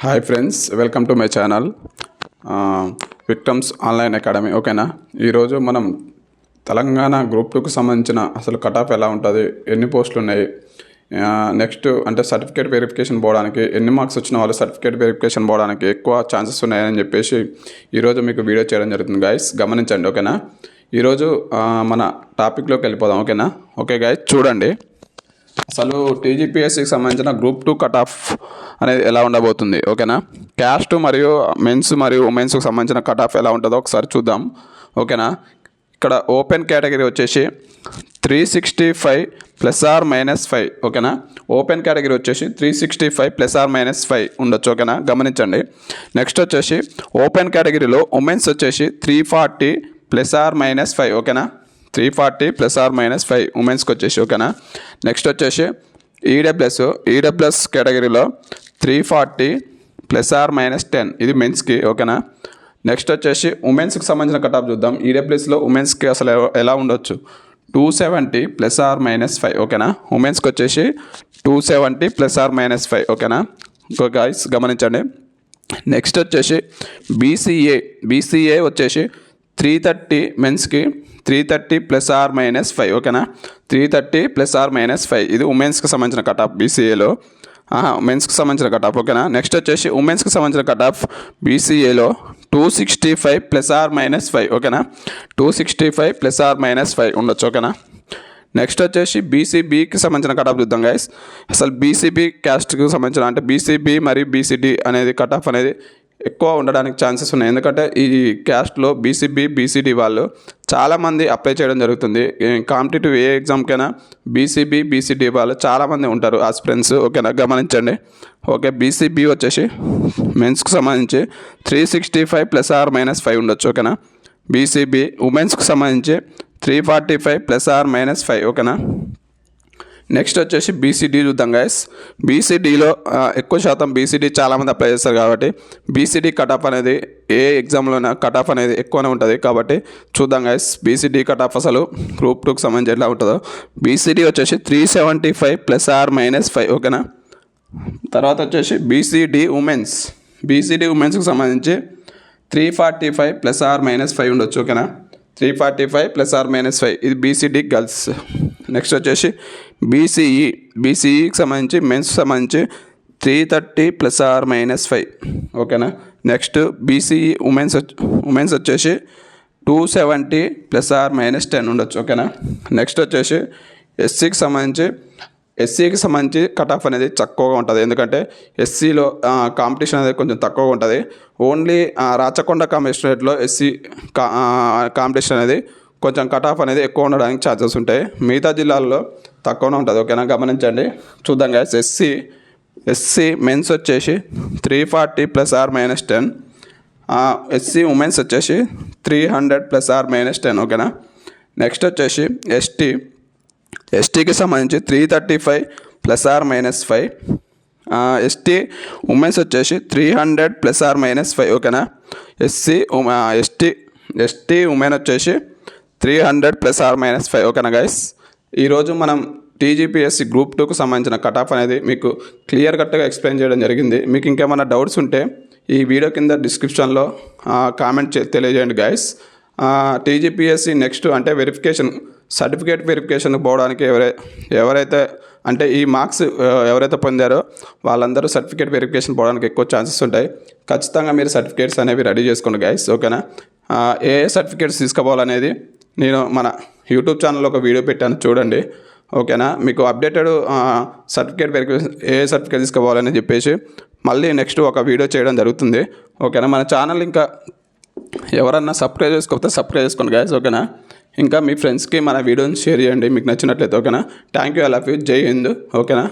Hi friends, welcome to my channel victims online academy. ఓకేనా, ఈరోజు మనం తెలంగాణ గ్రూప్ 2కు సంబంధించిన అసలు కట్ ఆఫ్ ఎలా ఉంటుంది, ఎన్ని పోస్టులు ఉన్నాయి, నెక్స్ట్ అంటే సర్టిఫికేట్ వెరిఫికేషన్ పోవడానికి ఎన్ని మార్క్స్ వచ్చిన వాళ్ళు సర్టిఫికేట్ వెరిఫికేషన్ పోవడానికి ఎక్కువ ఛాన్సెస్ ఉన్నాయని చెప్పేసి ఈరోజు మీకు వీడియో చేయడం జరుగుతుంది. గైస్ గమనించండి. ఓకేనా, ఈరోజు మన టాపిక్లోకి వెళ్ళిపోదాం. ఓకేనా, ఓకే గైస్ చూడండి. అసలు టీజీపీఎస్సీకి సంబంధించిన గ్రూప్ 2 కట్ ఆఫ్ అనేది ఎలా ఉండబోతుంది. ఓకేనా, క్యాస్ట్ మరియు మెన్స్ మరియు ఉమెన్స్కి సంబంధించిన కట్ ఆఫ్ ఎలా ఉంటుందో ఒకసారి చూద్దాం. ఓకేనా, ఇక్కడ ఓపెన్ కేటగిరీ వచ్చేసి 365 +R-5. ఓకేనా, ఓపెన్ కేటగిరీ వచ్చేసి 365 +R-5 ఉండొచ్చు. ఓకేనా, గమనించండి. నెక్స్ట్ వచ్చేసి ఓపెన్ కేటగిరీలో ఉమెన్స్ వచ్చేసి 340 +R-5. ఓకేనా, 340 +R-5 ఉమెన్స్కి వచ్చేసి. ఓకేనా, నెక్స్ట్ వచ్చేసి ఈడబ్ల్యూఎస్ కేటగిరీలో 340 +R-10 ఇది మెన్స్కి. ఓకేనా, నెక్స్ట్ వచ్చేసి ఉమెన్స్కి సంబంధించిన కట్ ఆఫ్ చూద్దాం. ఈడబ్ల్యూఎస్లో ఉమెన్స్కి అసలు ఎలా ఉండొచ్చు, 270 +R-5. ఓకేనా, ఉమెన్స్కి వచ్చేసి 270 +R-5. ఓకేనా, ఇంకో గాయ్స్ గమనించండి. నెక్స్ట్ వచ్చేసి బీసీఏ వచ్చేసి 330 మెన్స్కి 330 +R-5. ఓకేనా, 330 +R-5 ఇది ఉమెన్స్కి సంబంధించిన కట్ ఆఫ్ బీసీఏలో, మెన్స్కి సంబంధించిన కట్ ఆఫ్. ఓకేనా, నెక్స్ట్ వచ్చేసి ఉమెన్స్కి సంబంధించిన కట్ ఆఫ్ బీసీఏలో 265 +R-5. ఓకేనా, 265 +R-5 ఉండొచ్చు. ఓకేనా, నెక్స్ట్ వచ్చేసి బీసీబీకి సంబంధించిన కట్ ఆఫ్ చూద్దాం గైస్. అసలు బీసీబీ క్యాస్ట్కి సంబంధించిన అంటే బీసీబీ మరియు బీసీడీ అనేది కట్ ఆఫ్ అనేది ఎక్కువ ఉండడానికి ఛాన్సెస్ ఉన్నాయి. ఎందుకంటే ఈ క్యాస్ట్లో బీసీబీ బీసీడీ వాళ్ళు చాలామంది అప్లై చేయడం జరుగుతుంది. కాంపిటేటివ్ ఏ ఎగ్జామ్కైనా బీసీబీ బీసీడీ వాళ్ళు చాలామంది ఉంటారు ఆస్పిరెంట్స్. ఓకేనా, గమనించండి. ఓకే, బీసీబీ వచ్చేసి మెన్స్కి సంబంధించి 365 +R-5 ఉండొచ్చు. ఓకేనా, బీసీబీ ఉమెన్స్కి సంబంధించి 345 +R-5. ఓకేనా, నెక్స్ట్ వచ్చేసి బీసీడీ చూద్దాం గైస్. బీసీడీలో ఎక్కువ శాతం బీసీడీ చాలామంది అప్లై చేస్తారు కాబట్టి బీసీడీ కట్ ఆఫ్ అనేది ఏ ఎగ్జామ్లోనే కట్ ఆఫ్ అనేది ఎక్కువనే ఉంటుంది. కాబట్టి చూద్దాం గైస్ బీసీడీ కట్ ఆఫ్ అసలు గ్రూప్ 2కి సంబంధించి ఎట్లా ఉంటుందో. బీసీడీ వచ్చేసి 375 +R-5. ఓకేనా, తర్వాత వచ్చేసి బీసీడీ ఉమెన్స్కి సంబంధించి 345 +R-5 ఉండొచ్చు. ఓకేనా, 345 +R-5 ఇది బీసీడీ గర్ల్స్. నెక్స్ట్ వచ్చేసి బీసీఈకి సంబంధించి మెన్స్కి సంబంధించి 330 +R-5. ఓకేనా, నెక్స్ట్ బీసీఈ ఉమెన్స్ వచ్చేసి 270 +R-10 ఉండొచ్చు. ఓకేనా, నెక్స్ట్ వచ్చేసి ఎస్సీకి సంబంధించి కట్ ఆఫ్ అనేది తక్కువగా ఉంటుంది. ఎందుకంటే ఎస్సీలో కాంపిటీషన్ అనేది కొంచెం తక్కువగా ఉంటుంది. ఓన్లీ రాచకొండ కమిషనరేట్లో ఎస్సీ కాంపిటీషన్ అనేది కొంచెం కట్ ఆఫ్ అనేది ఎక్కువ ఉండడానికి ఛాన్సెస్ ఉంటాయి. మిగతా జిల్లాల్లో తక్కువనే ఉంటుంది. ఓకేనా, గమనించండి. చూద్దాం గైస్. ఎస్సీ మెన్స్ వచ్చేసి 340 +R-10, ఎస్సీ ఉమెన్స్ వచ్చేసి 300 +R-10. ఓకేనా, నెక్స్ట్ వచ్చేసి ఎస్టీకి సంబంధించి 335 +R-5, ఎస్టీ ఉమెన్స్ వచ్చేసి 300 +R-5. ఓకేనా, ఎస్టీ ఉమెన్ వచ్చేసి 300 +R-5. ఓకేనా గైస్, ఈరోజు మనం టీజీపీఎస్సీ గ్రూప్ 2కు సంబంధించిన కట్ ఆఫ్ అనేది మీకు క్లియర్ కట్గా ఎక్స్ప్లెయిన్ చేయడం జరిగింది. మీకు ఇంకేమైనా డౌట్స్ ఉంటే ఈ వీడియో కింద డిస్క్రిప్షన్లో కామెంట్ తెలియజేయండి గైస్. టీజీపీఎస్సీ నెక్స్ట్ అంటే సర్టిఫికేట్ వెరిఫికేషన్కి పోవడానికి ఎవరైతే అంటే ఈ మార్క్స్ ఎవరైతే పొందారో వాళ్ళందరూ సర్టిఫికేట్ వెరిఫికేషన్ పోవడానికి ఎక్కువ ఛాన్సెస్ ఉంటాయి. ఖచ్చితంగా మీరు సర్టిఫికేట్స్ అనేవి రెడీ చేసుకోండి గైస్. ఓకేనా, ఏ సర్టిఫికేట్స్ తీసుకోవాలనేది నేను మన యూట్యూబ్ ఛానల్లో ఒక వీడియో పెట్టాను, చూడండి. ఓకేనా, మీకు అప్డేటెడ్ సర్టిఫికేట్ వెరిఫికేషన్ ఏ సర్టిఫికేట్ తీసుకోవాలని చెప్పేసి మళ్ళీ నెక్స్ట్ ఒక వీడియో చేయడం జరుగుతుంది. ఓకేనా, మన ఛానల్ ఇంకా ఎవరన్నా సబ్స్క్రైబ్ చేసుకోకపోతే సబ్స్క్రైబ్ చేసుకోండి గైస్. ఓకేనా, ఇంకా మీ ఫ్రెండ్స్కి మన వీడియోని షేర్ చేయండి మీకు నచ్చినట్లయితే. ఓకేనా, thank you, I love you, జై హింద్. ఓకేనా.